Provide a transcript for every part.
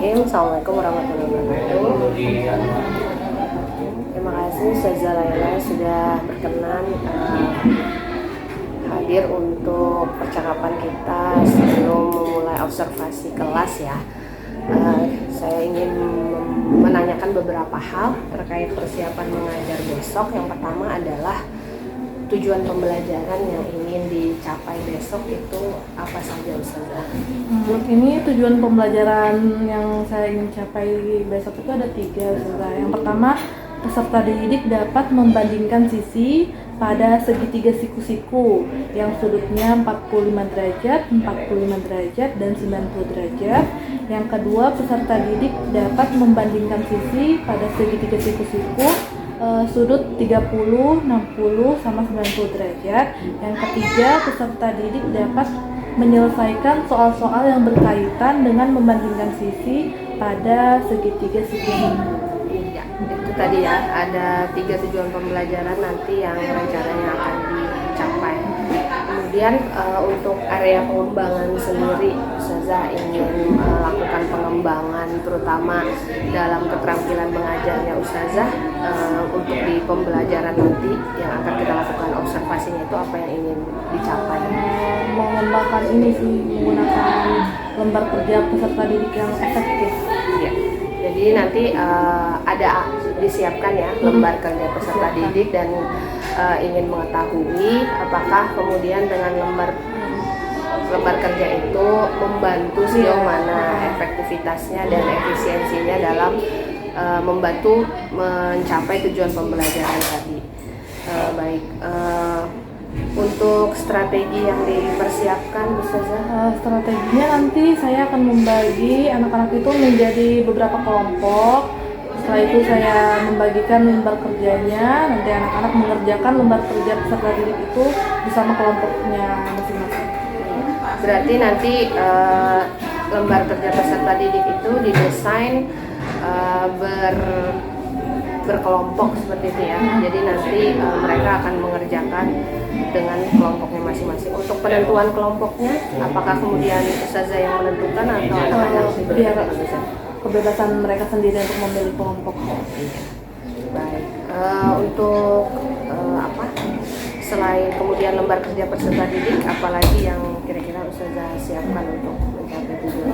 Bismillahirrahmanirrahim. Assalamualaikum warahmatullahi wabarakatuh. Terima kasih Ustazah Laila sudah berkenan hadir untuk percakapan kita sebelum memulai observasi kelas ya. Saya ingin menanyakan beberapa hal terkait persiapan mengajar besok. Yang pertama adalah tujuan pembelajaran yang ingin dicapai besok itu apa saja Ustazah? Ini tujuan pembelajaran yang saya ingin capai besok itu ada 3 Ustazah. Yang pertama, peserta didik dapat membandingkan sisi pada segitiga siku-siku yang sudutnya 45 derajat, 45 derajat, dan 90 derajat. Yang kedua, peserta didik dapat membandingkan sisi pada segitiga siku-siku sudut 30, 60, sama 90 derajat. Yang ketiga, peserta didik dapat menyelesaikan soal-soal yang berkaitan dengan membandingkan sisi pada segitiga siku-siku. Iya, itu tadi ya, ada 3 tujuan pembelajaran nanti yang rencananya akan dicapai. Kemudian untuk area pengembangan sendiri, Ustazah ingin melakukan pengembangan terutama dalam keterampilan mengajarnya Ustazah untuk di pembelajaran nanti yang akan kita lakukan observasinya itu apa yang ingin dicapai? Mengembangkan ini sih, menggunakan lembar kerja peserta didik yang efektif. Ya. Jadi nanti ada disiapkan ya lembar kerja peserta didik dan ingin mengetahui apakah kemudian dengan lembar kerja itu membantu sejauh mana efektivitasnya dan efisiensinya dalam membantu mencapai tujuan pembelajaran tadi. Baik, untuk strategi yang dipersiapkan Ustazah? Strateginya nanti saya akan membagi anak-anak itu menjadi beberapa kelompok. Setelah itu saya membagikan lembar kerjanya, nanti anak-anak mengerjakan lembar kerja peserta didik itu bersama kelompoknya masing-masing. Berarti nanti lembar kerja peserta didik itu didesain berkelompok seperti itu ya. Jadi nanti mereka akan mengerjakan dengan kelompoknya masing-masing. Untuk penentuan kelompoknya, apakah kemudian Ustazah yang menentukan atau anak-anak biar kebebasan mereka sendiri untuk memilih kelompok. Baik, untuk selain kemudian lembar kerja peserta didik, apalagi yang kira-kira Ustazah siapkan untuk mencapai tujuan?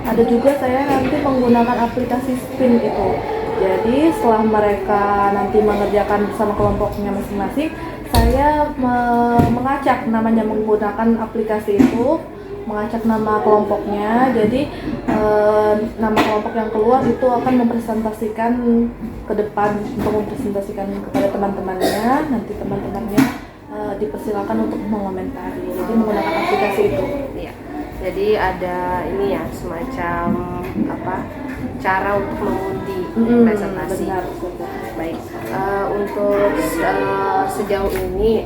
Ada juga saya nanti menggunakan aplikasi Spin itu. Jadi setelah mereka nanti mengerjakan bersama kelompoknya masing-masing, saya mengacak namanya menggunakan aplikasi itu, mengacak nama kelompoknya. Jadi nama kelompok yang keluar itu akan mempresentasikan ke depan untuk mempresentasikan kepada teman-temannya. Nanti teman-temannya dipersilakan untuk mengomentari. Jadi menggunakan aplikasi itu. Iya. Jadi ada ini ya, semacam cara untuk mengundi presentasi. Benar. Baik, untuk sejauh ini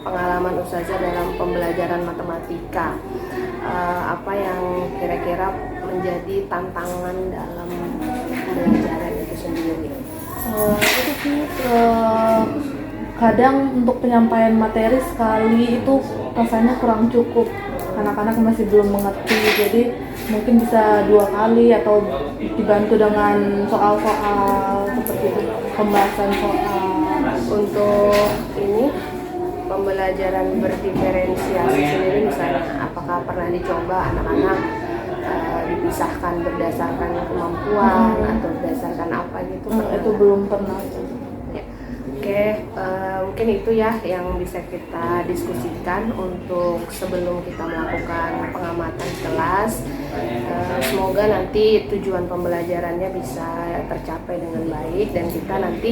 pengalaman Ustazah dalam pembelajaran matematika, apa yang kira-kira menjadi tantangan dalam pembelajaran itu sendiri? Itu sih kadang untuk penyampaian materi sekali itu rasanya kurang cukup. Anak-anak masih belum mengerti, jadi mungkin bisa 2 kali atau dibantu dengan soal-soal seperti itu, pembahasan soal. Untuk ini pembelajaran berdiferensiasi sendiri misalnya, apakah pernah dicoba anak-anak dipisahkan berdasarkan kemampuan atau berdasarkan apa gitu? Itu belum pernah. Ya. Oke, mungkin itu ya yang bisa kita diskusikan untuk sebelum kita melakukan pengamatan kelas. Semoga nanti tujuan pembelajarannya bisa tercapai dengan baik dan kita nanti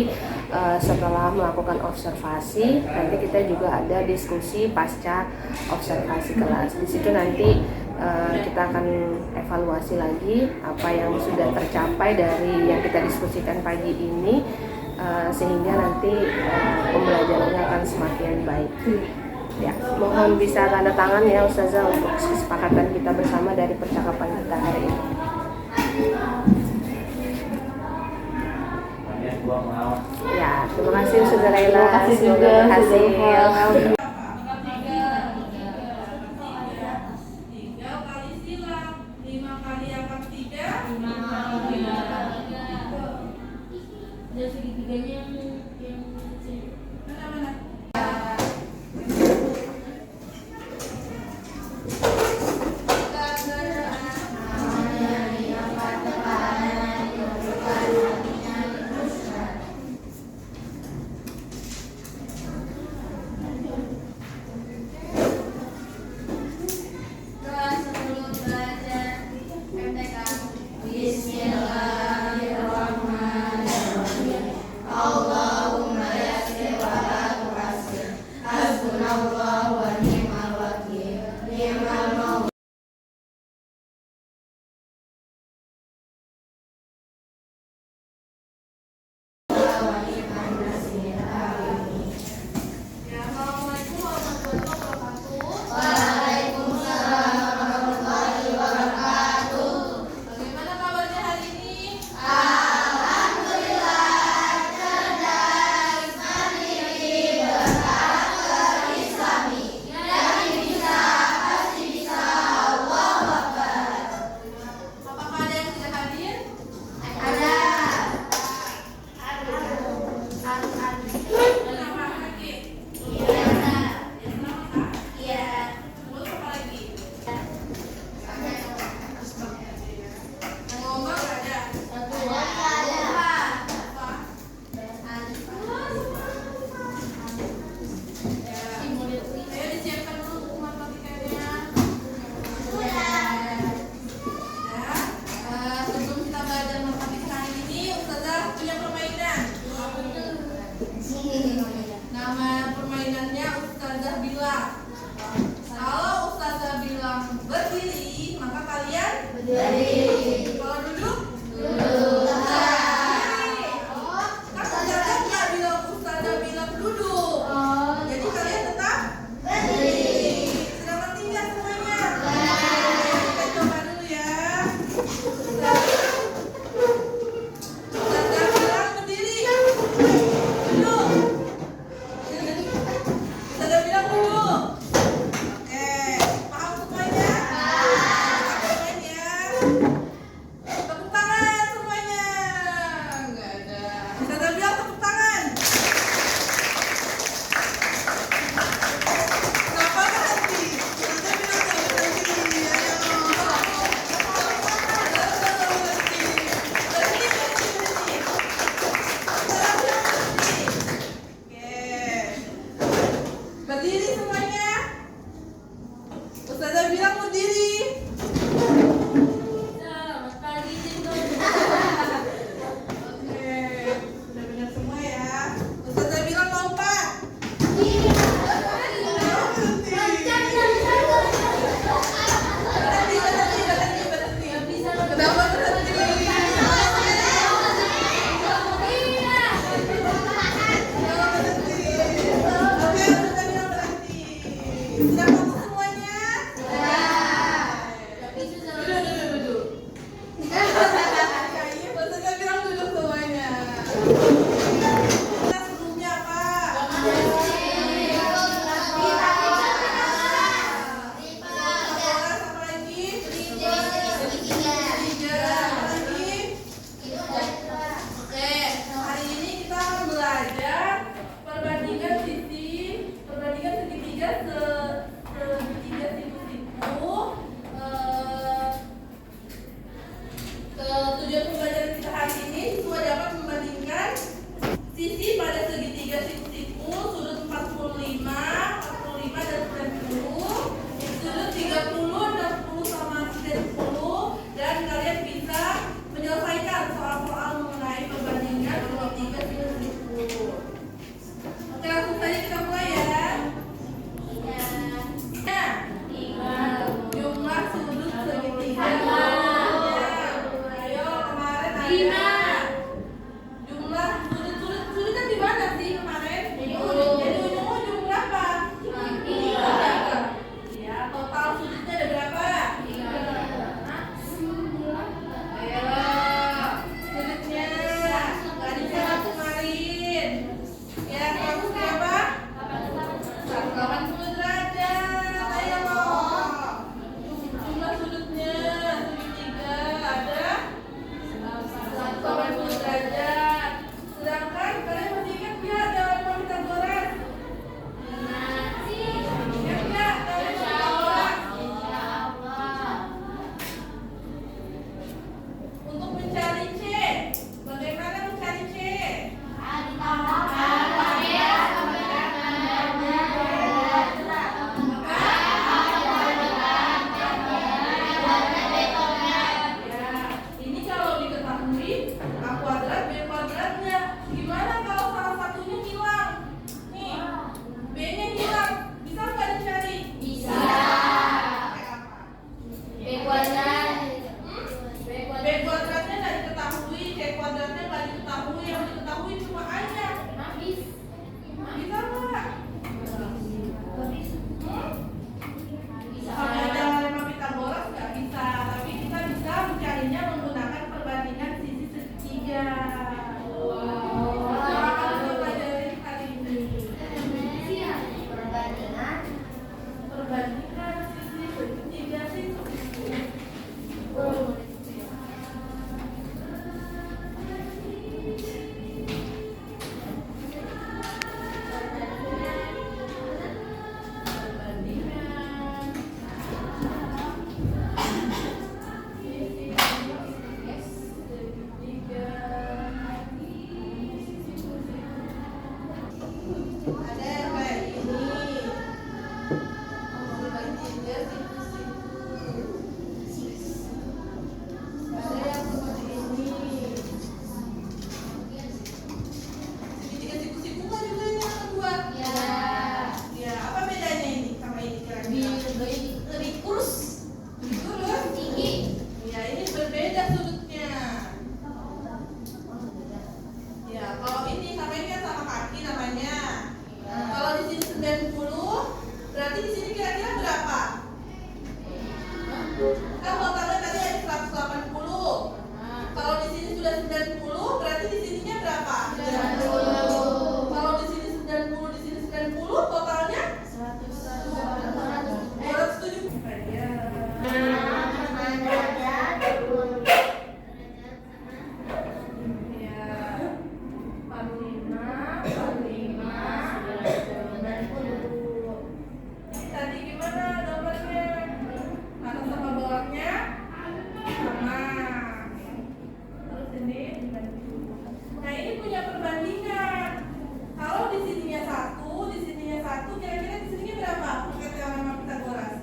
setelah melakukan observasi nanti kita juga ada diskusi pasca observasi kelas. Di situ nanti kita akan evaluasi lagi apa yang sudah tercapai dari yang kita diskusikan pagi ini. Sehingga nanti pembelajarannya akan semakin baik. Ya, mohon bisa tanda tangan ya Ustazah untuk kesepakatan kita bersama dari percakapan kita hari ini. Ya, terima kasih Ustazah Laila. Terima kasih juga. Berhasil. Tiga kali silang, 5 kali akad membandingkan sisi segitiga siku. Berarti di sini kira-kira berapa? Kan totalnya tadi ada 180. Kalau di sini sudah 90, berarti di sininya berapa? 90. Kalau di sini 90, di sini 90, totalnya 270. Tadi gimana gambarnya? Atas sama bawahnya sama. Terus ini. Nah ini punya perbandingan. Kalau di sininya 1, di sininya 1, kira-kira di sininya berapa? Pakai teorema Pythagoras.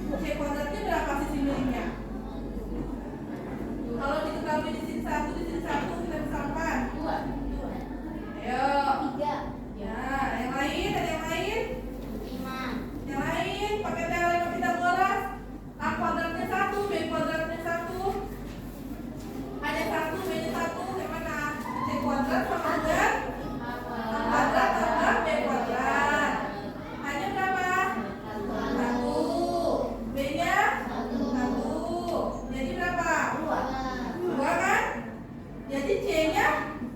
C kuadratnya berapa sisi miringnya? Kalau diketahui di sini 1, di sini 1, kita disamakan. 2. Ayo. 3. Ya, yang lain, ada yang lain? Yang lain pakai teorema Pythagoras. A kuadratnya 1, B kuadratnya 1. Ada 1, B nya 1. Yang mana? C kuadrat sama dengan A kuadrat tambah B kuadrat. Hanya berapa? 1. B nya 1. Jadi berapa? 2 kan? Jadi C nya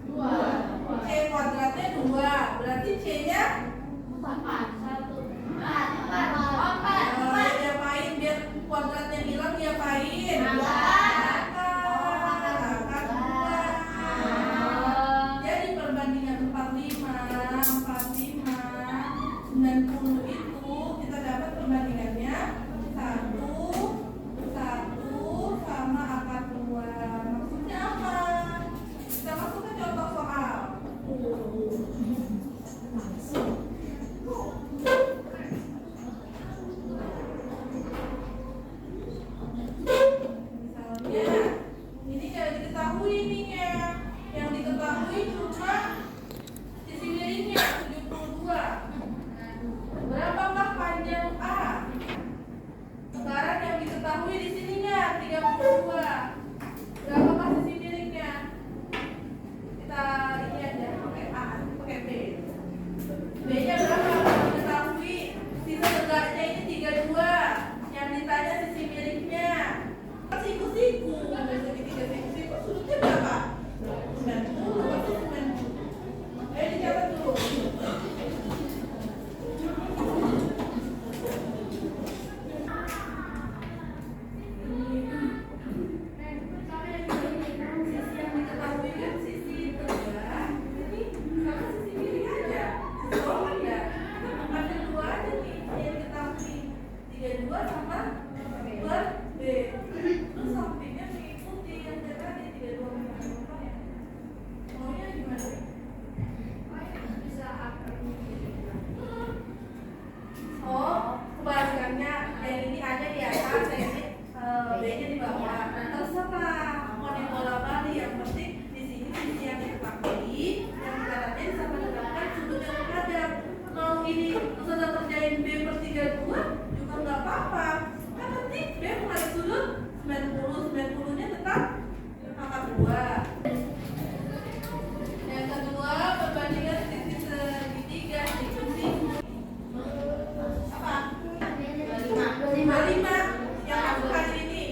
2. C kuadratnya 2. Berarti C nya 4. Diapain biar kuadratnya hilang, diapain? Jadi perbandingan 45, 90 itu kita dapat perbandingannya 1 sama akar 2. Maksudnya apa? Kita masukkan contoh soal. Misalnya, ini tidak diketahui ininya. Yang diketahui cuma sisi miringnya 72. Berapakah panjang A? Sekarang yang diketahui di sininya 32. Berapakah sisi miringnya? Kita ini aja pakai A, pakai B. B-nya berapa? Diketahui. Sisa tegaknya ini 32. Yang ditanya sisi miringnya. Siku-siku. Segitiga siku-siku sudutnya berapa? 90 atau 90? Ayo dicatat dulu. Sisi yang diketahui kan sisi tegak. Ini sama sisi miring aja. Sisi bawah ya. Ada 2 aja nih yang diketahui. 32 sama per B. Terus sampingnya mengikuti yang tadi 32 sama ya. Maunya gimana? Bisa oh, kebalikannya yang ini A-nya di atas, yang ini B-nya di bawah. Terserah mau dibola balik, yang penting di sini sisi yang diketahui, yang karetnya sama dengan sudut yang menghadap. Mau ini sudah kerjain B per 32 juga nggak apa-apa. Kan penting B menghadap sudut 90-nya tetap angka 2. Yang kedua, perbandingan sisi segitiga siku-siku. Apa? 55. Yang masuk kali ini.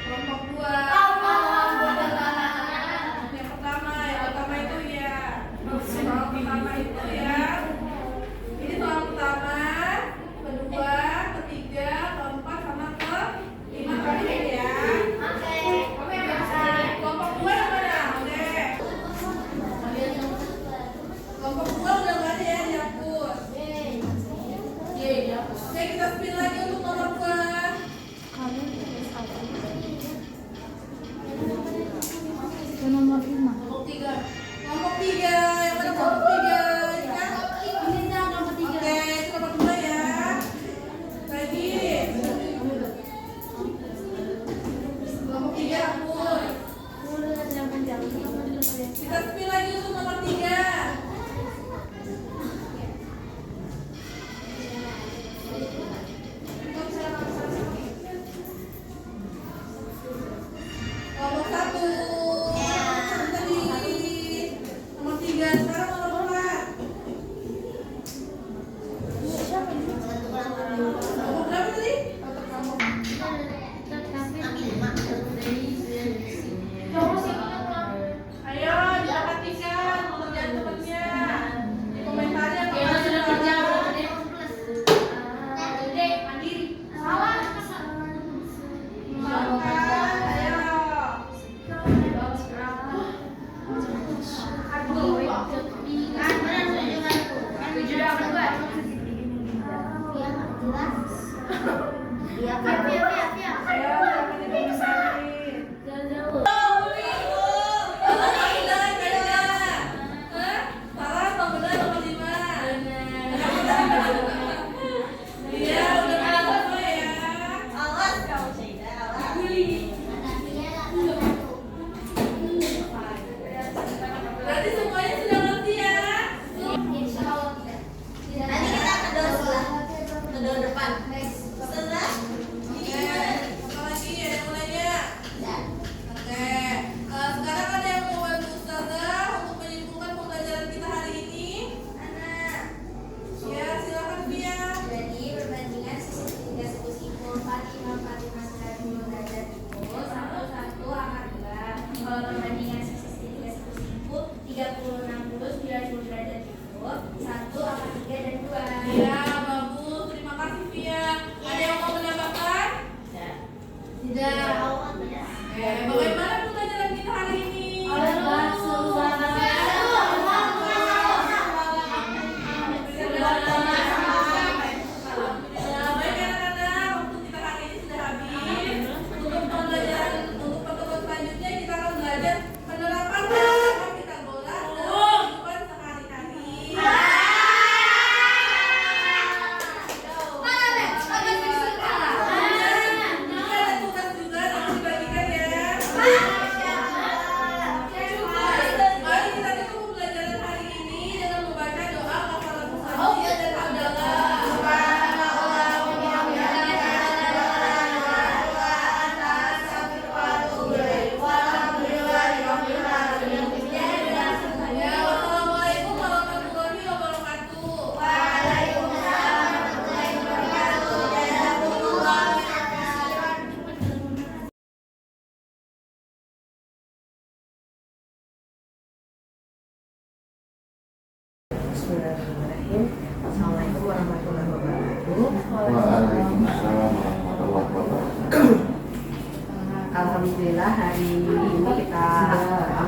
Kelompok dua. Yang pertama itu ya. Soal pertama itu ya. Ini soal pertama, kedua, ketiga, keempat, sama kelima terakhir ya. Kelompok dua yang mana? Oke. Kelompok dua udah nggak ada ya, dihapus. Oke, kita spin lagi untuk nomor dua. Nomor 5. Kelompok tiga. Kelompok tiga, yang mana kelompok tiga? Ini kan? Oke, itu nomor dua ya. Lagi. Kelompok tiga hapus. Kita spin lagi untuk nomor tiga. Kelompok satu. Tadi. Nomor tiga, sekarang nomor empat. Kelompok berapa tadi? Ayo diperhatikan pekerjaan temannya. Di komentarnya berarti semuanya sudah ngerti ya. Apa lagi ya yang mulainya? Oke, sekarang ada yang mau bantu Ustazah untuk menyimpulkan pembelajaran kita hari ini? Ya, silakan Fia. Jadi perbandingan sisi ketiga siku 45 derajat itu 1 akar 2. Kalau perbandingan sisi ketiga siku 30 60 90 derajat itu 1 akar 3 dan 2. Ya, bagus. Terima kasih Fia. Ada yang mau menambahkan? Tidak. Bagaimana pembelajaran kita hari ini? Baik anak-anak, waktu kita hari ini sudah habis. Untuk pembelajaran untuk pertemuan selanjutnya kita akan belajar penerapan kata kita bola dalam kehidupan sehari-hari. Ada tugas juga nanti dibagikan ya. Mari kita tutup pembelajaran hari ini dengan membaca doa kafarat musajjah dan hamdalah. Ya, wassalamualaikum warahmatullahi wabarakatuh. Bismillahirrahmanirrahim. Assalamualaikum warahmatullahi wabarakatuh. Waalaikumsalam warahmatullahi wabarakatuh. Alhamdulillah hari ini kita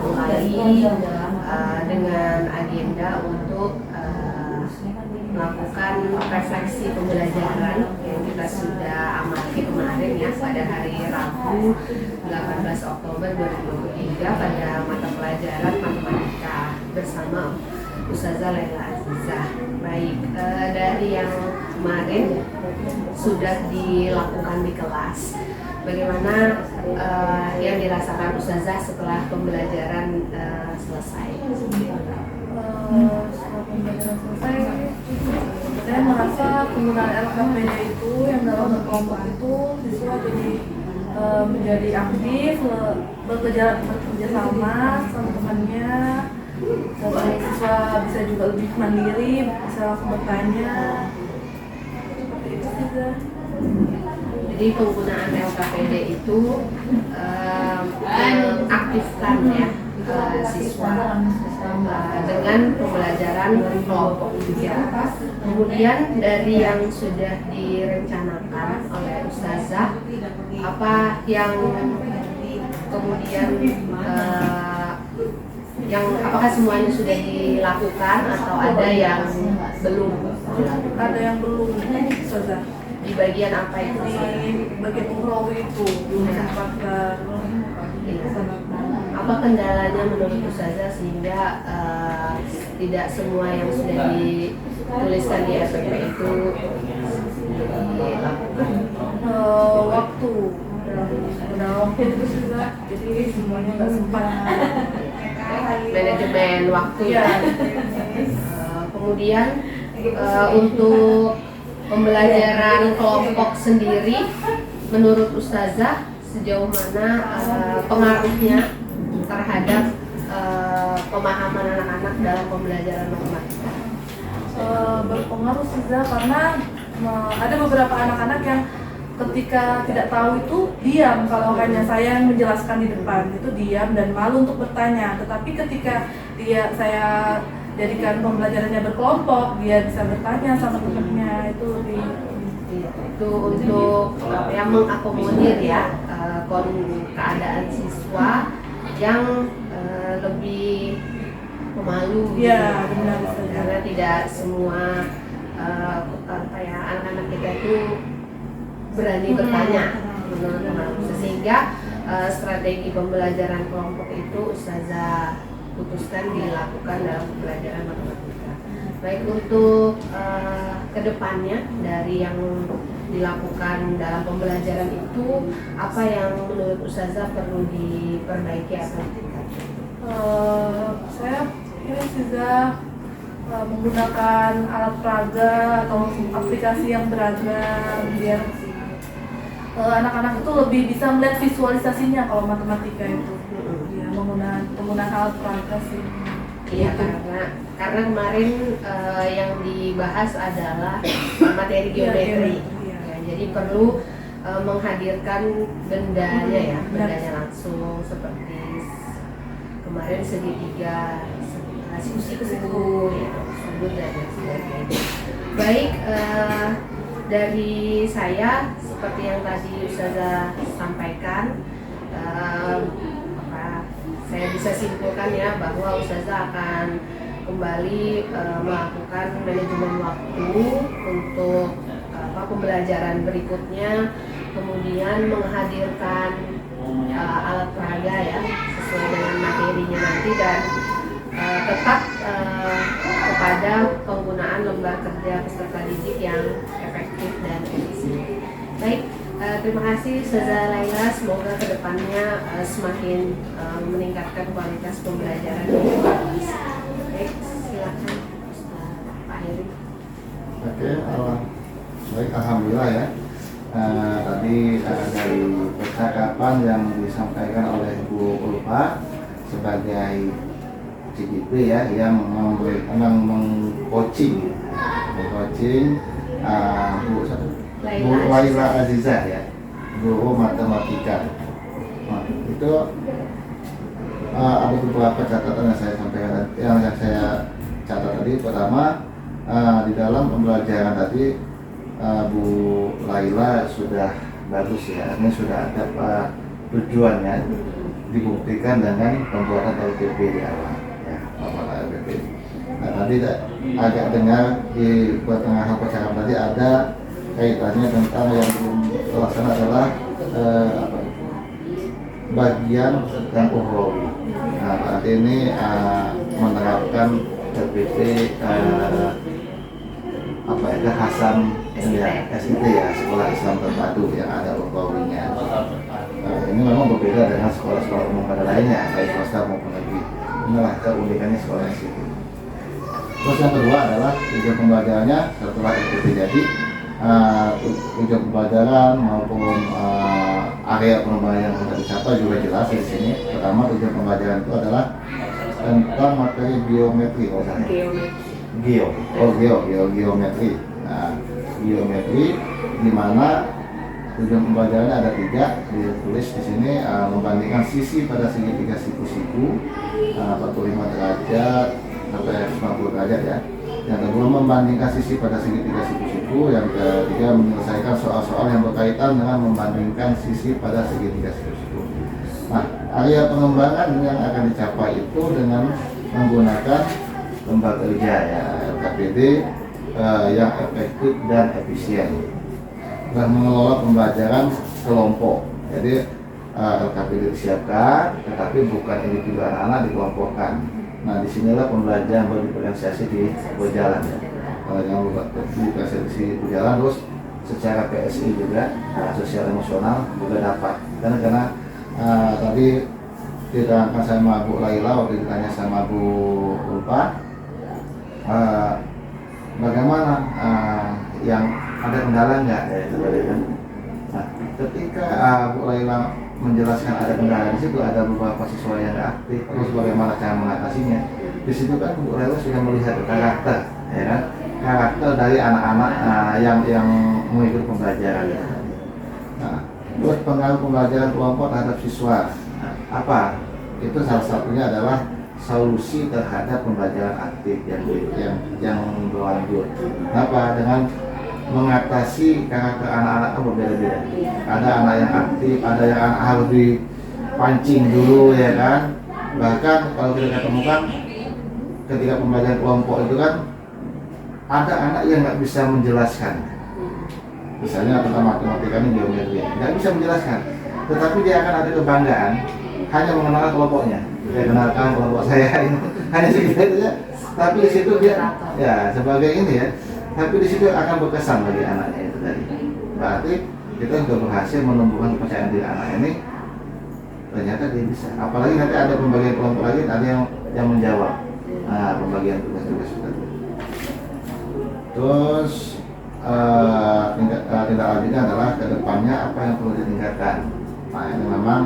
mulai dengan agenda untuk melakukan refleksi pembelajaran yang kita sudah amati kemarin ya pada hari Rabu 18 Oktober 2023 pada mata pelajaran matematika bersama Ustazah Laila Azizah. Baik, dari yang kemarin sudah dilakukan di kelas, bagaimana yang dirasakan Ustazah setelah pembelajaran selesai? Setelah pembelajaran selesai Saya merasa penggunaan LKPD itu yang dalam berkelompok itu siswa jadi menjadi aktif, bekerja sama temannya, dan siswa bisa juga lebih mandiri, bisa langsung bertanya. Seperti itu saja. Jadi penggunaan LKPD itu mengaktifkan ya siswa dengan pembelajaran kelompok juga. Kemudian dari yang sudah direncanakan oleh Ustazah, apa yang kemudian yang apakah semuanya sudah dilakukan atau ada yang belum? Ada yang belum, Ustazah. Di bagian apa itu? Di bagian ukhrawi itu belum sempat apa kendalanya menurut Ustazah sehingga tidak semua yang sudah dituliskan di SPP itu dilakukan? Waktu itu sudah, jadi semuanya nggak sempat. Manajemen waktu Ya. Kemudian untuk pembelajaran kelompok sendiri menurut Ustazah sejauh mana pengaruhnya terhadap pemahaman anak-anak dalam pembelajaran matematika? Berpengaruh sih Zah, karena ada beberapa anak-anak yang ketika tidak tahu itu diam. Kalau hanya saya yang menjelaskan di depan itu diam dan malu untuk bertanya. Tetapi ketika saya jadikan pembelajarannya berkelompok, dia bisa bertanya sama temannya. Itu lebih itu untuk yang mengakomodir ya keadaan siswa yang lebih pemalu ya benar karena tidak semua anak-anak kita itu berani bertanya menurut teman-teman, sehingga strategi pembelajaran kelompok itu Ustazah putuskan dilakukan dalam pembelajaran matematika. Baik, untuk kedepannya dari yang dilakukan dalam pembelajaran itu, apa yang menurut Ustazah perlu diperbaiki atau ditingkatkan? Saya ini sudah menggunakan alat peraga atau aplikasi yang beragam biar anak-anak itu lebih bisa melihat visualisasinya kalau matematika itu. Ya, penggunaan alat peraga sih. Iya, karena kemarin yang dibahas adalah materi geometri. Ya, jadi perlu menghadirkan bendanya langsung seperti kemarin segitiga, siku, ya, sudut dan sebagainya. Baik, dari saya seperti yang tadi Ustazah sampaikan, saya bisa simpulkan ya bahwa Ustazah akan kembali melakukan manajemen waktu untuk pembelajaran berikutnya, kemudian menghadirkan alat peraga ya sesuai dengan materinya nanti, dan tetap kepada penggunaan lembar kerja peserta didik yang efektif dan efisien. Baik, terima kasih Ustazah Laila, semoga kedepannya semakin meningkatkan kualitas pembelajaran yang bagus. Baik, silakan Pak Heri. Oke, baik, alhamdulillah ya. Tadi dari percakapan yang disampaikan oleh Bu Ulfa sebagai CGP ya, yang mengcoaching Bu Laila Azizah ya, guru matematika. Nah, itu ada beberapa catatan yang saya sampaikan, yang saya catat tadi. Pertama, di dalam pembelajaran tadi Bu Laila sudah bagus ya, ini sudah ada tujuannya, dibuktikan dengan pembuatan LPP di awal ya, pembuatan LPP. Nah, tadi agak dengar di pertengahan percakapan tadi ada kaitannya tentang yang belum terlaksana adalah bagian yang ukhrawi. Nah, berarti ini menerapkan LPP kekhasan ya, SIT ya, Sekolah Islam Terpadu yang ada ukhrawinya. Ini memang berbeda dengan sekolah-sekolah umum pada lainnya, baik swasta maupun negeri. Inilah keunikannya sekolah SIT. Terus yang kedua adalah tujuan pembelajarannya setelah itu jadi tujuan pembelajaran maupun area pengembangan yang sudah dicapai juga jelas di sini. Pertama, tujuan pembelajaran itu adalah tentang materi biometri, geometri. Nah, geometri di mana tujuan pembelajarannya ada 3, ditulis di sini membandingkan sisi pada segitiga siku-siku 45 derajat sampai 90 derajat ya. Yang kedua, membandingkan sisi pada segitiga siku-siku. Yang ketiga, menyelesaikan soal-soal yang berkaitan dengan membandingkan sisi pada segitiga siku-siku. Nah, area pengembangan yang akan dicapai itu dengan menggunakan lembaga kerja ya, LKPD yang efektif dan efisien dan mengelola pembelajaran kelompok. Jadi LKPD disiapkan, tetapi bukan individu anak-anak dikelompokkan. Nah, disinilah pembelajaran berdiferensiasi berjalan ya. Kalau yang berdiferensiasi berjalan, terus secara PSI juga, sosial emosional juga dapat. Karena tadi diterangkan sama Bu Laila waktu ditanya sama Bu Ulfa, bagaimana yang ada kendala nggak ya kan? Nah, ketika Bu Laila menjelaskan ada kendala di situ, ada beberapa siswa yang nggak aktif, terus bagaimana cara mengatasinya. Di situ kan Bu Laila sudah melihat karakter, ya kan? Karakter dari anak-anak yang mengikuti pembelajaran. Nah, terus pengaruh pembelajaran kelompok terhadap siswa, apa? Itu salah satunya adalah solusi terhadap pembelajaran aktif yang berlanjut. Kenapa? Dengan mengatasi karakter anak-anak kan berbeda-beda. Ada anak yang aktif, ada yang anak harus dipancing dulu ya kan. Bahkan kalau kita ketemukan ketika pembelajaran kelompok itu kan ada anak yang nggak bisa menjelaskan. Misalnya tentang matematika ini geometri, nggak bisa menjelaskan. Tetapi dia akan ada kebanggaan hanya mengenalkan kelompoknya. Saya kenalkan kelompok saya ini hanya segitu saja. Tapi di situ dia ya sebagai ini ya. Tapi di situ akan berkesan bagi anaknya itu tadi. Berarti kita sudah berhasil menumbuhkan kepercayaan diri anak ini. Ternyata dia bisa. Apalagi nanti ada pembagian kelompok lagi, ada yang menjawab pembagian tugas-tugas itu. Terus tindak lanjutnya adalah kedepannya apa yang perlu ditingkatkan. Nah ini memang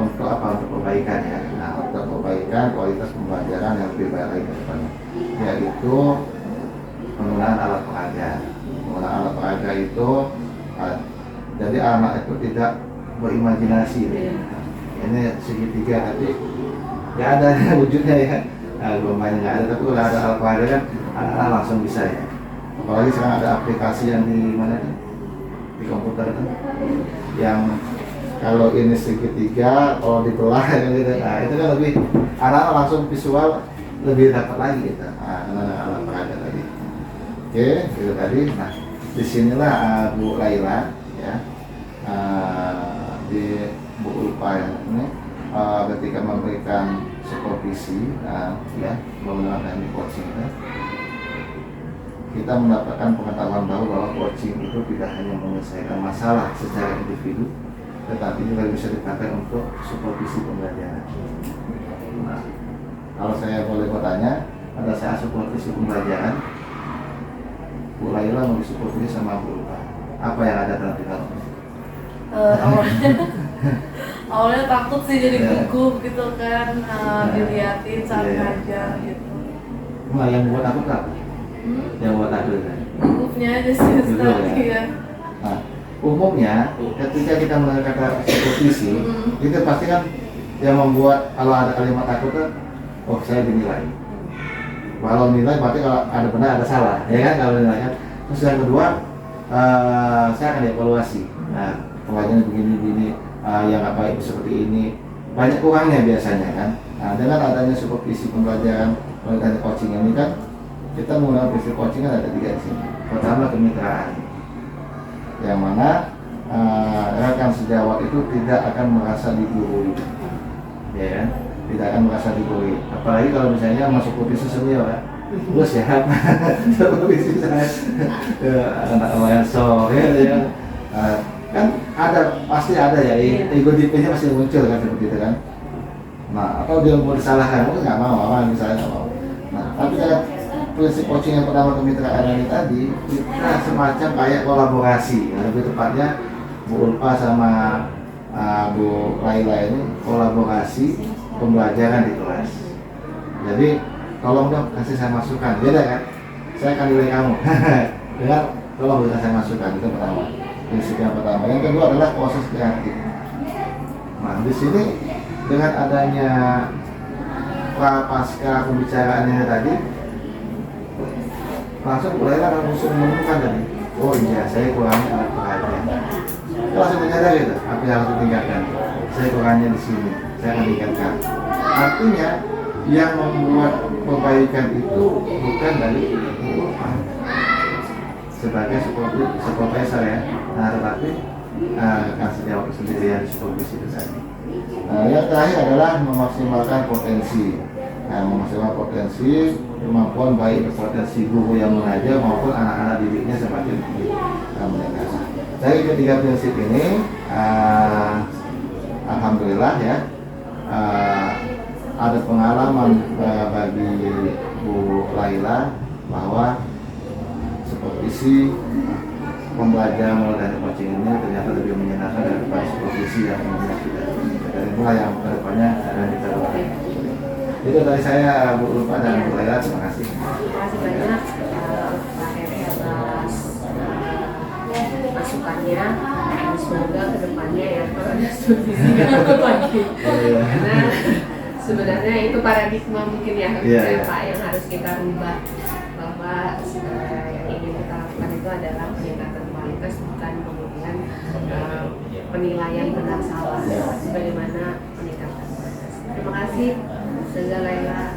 untuk apa? Untuk perbaikan ya. Nah untuk perbaikan kualitas pembelajaran yang lebih baik lagi ke depannya, yaitu penggunaan alat peraga. Penggunaan alat peraga itu jadi anak itu tidak berimajinasi. Ini segitiga tapi nggak ada wujudnya ya. Gelombangnya nggak ada, tapi kalau ada alat peraga kan anak-anak langsung bisa ya. Apalagi sekarang ada aplikasi yang di mana nih? Di komputer kan, yang kalau ini segitiga, kalau dibelah gitu. Nah itu kan lebih anak-anak langsung visual lebih dapat lagi gitu. Alat peraga tadi. Oke, itu tadi. Nah, disinilah Bu Laila ya, di Bu Ulfa ini ketika memberikan supervisi ya menggunakan teknik coaching kita mendapatkan pengetahuan baru bahwa coaching itu tidak hanya menyelesaikan masalah secara individu, tetapi juga bisa dipakai untuk supervisi pembelajaran. Nah, kalau saya boleh bertanya, pada saat supervisi pembelajaran, Bu Laila mau disupport sama Bu Ulfa, apa yang ada dalam pikiran? Awalnya takut sih, jadi gugup gitu kan, diliatin saat ngajar gitu. Nah, yang buat takut apa? Yang buat takut kan? Gugupnya aja sih Ustaz ya. Nah, umumnya ketika kita melakukan kata supervisi, itu pasti kan yang membuat kalau ada kalimat takut kan, oh saya dinilai. Kalau nilai berarti kalau ada benar ada salah, ya kan kalau nilai kan. Terus yang kedua, saya akan dievaluasi. Nah, pelajaran begini-begini, yang nggak baik seperti ini, banyak kurangnya biasanya kan. Nah, dengan adanya supervisi pembelajaran melalui coaching ini kan, kita menggunakan prinsip coaching kan ada 3 di sini. Pertama kemitraan, yang mana rekan sejawat itu tidak akan merasa digurui, ya kan? Tidak akan merasa digurui. Apalagi kalau misalnya masuk supervisi senior ya, bos ya, supervisi saya anak lumayan ya, kan ada pasti ada ya, ego dipenya pasti muncul kan seperti itu kan. Nah atau dia mau disalahkan, mungkin nggak mau, apa misalnya nggak mau. Nah Tapi dengan prinsip coaching yang pertama kemitraan ini tadi, kita semacam kayak kolaborasi. Lebih tepatnya Bu Ulfa sama Bu Laila ini kolaborasi pembelajaran di kelas. Jadi tolong dong kasih saya masukan, beda kan? Saya akan nilai kamu. Dengan tolong berikan saya masukan, itu pertama. Prinsip yang pertama. Yang kedua adalah proses kreatif. Nah di sini dengan adanya pasca pembicaraannya tadi, langsung mulai langsung menemukan tadi. Oh iya, saya kurangnya alat perhatian. Saya langsung menyadari itu, apa yang harus ditingkatkan. Saya kurangnya di sini, saya akan tingkatkan. Artinya yang membuat perbaikan itu bukan dari sebagai supervisor ya, nah tetapi kasih jawab sendiri yang supervisi itu tadi. Yang terakhir adalah memaksimalkan potensi. Nah, memaksimalkan potensi kemampuan baik potensi guru yang mengajar maupun anak-anak didiknya semakin meningkat. Dari ketiga prinsip ini, alhamdulillah ya, ada pengalaman bagi Bu Laila bahwa supervisi pembelajaran mulai dari coaching ini ternyata lebih menyenangkan daripada supervisi yang umumnya sudah. Dan itulah yang kedepannya akan kita lakukan. Itu dari saya Bu Ulfa dan Bu Laila, terima kasih. Terima kasih banyak Pak Heri atas masukannya. Semoga kedepannya ya ada supervisi nggak takut lagi. Karena sebenarnya itu paradigma mungkin ya Pak yang harus kita rubah, bahwa yang ingin kita lakukan itu adalah peningkatan kualitas, bukan kemudian penilaian benar salah, bagaimana meningkatkan kualitas. Terima kasih Laila.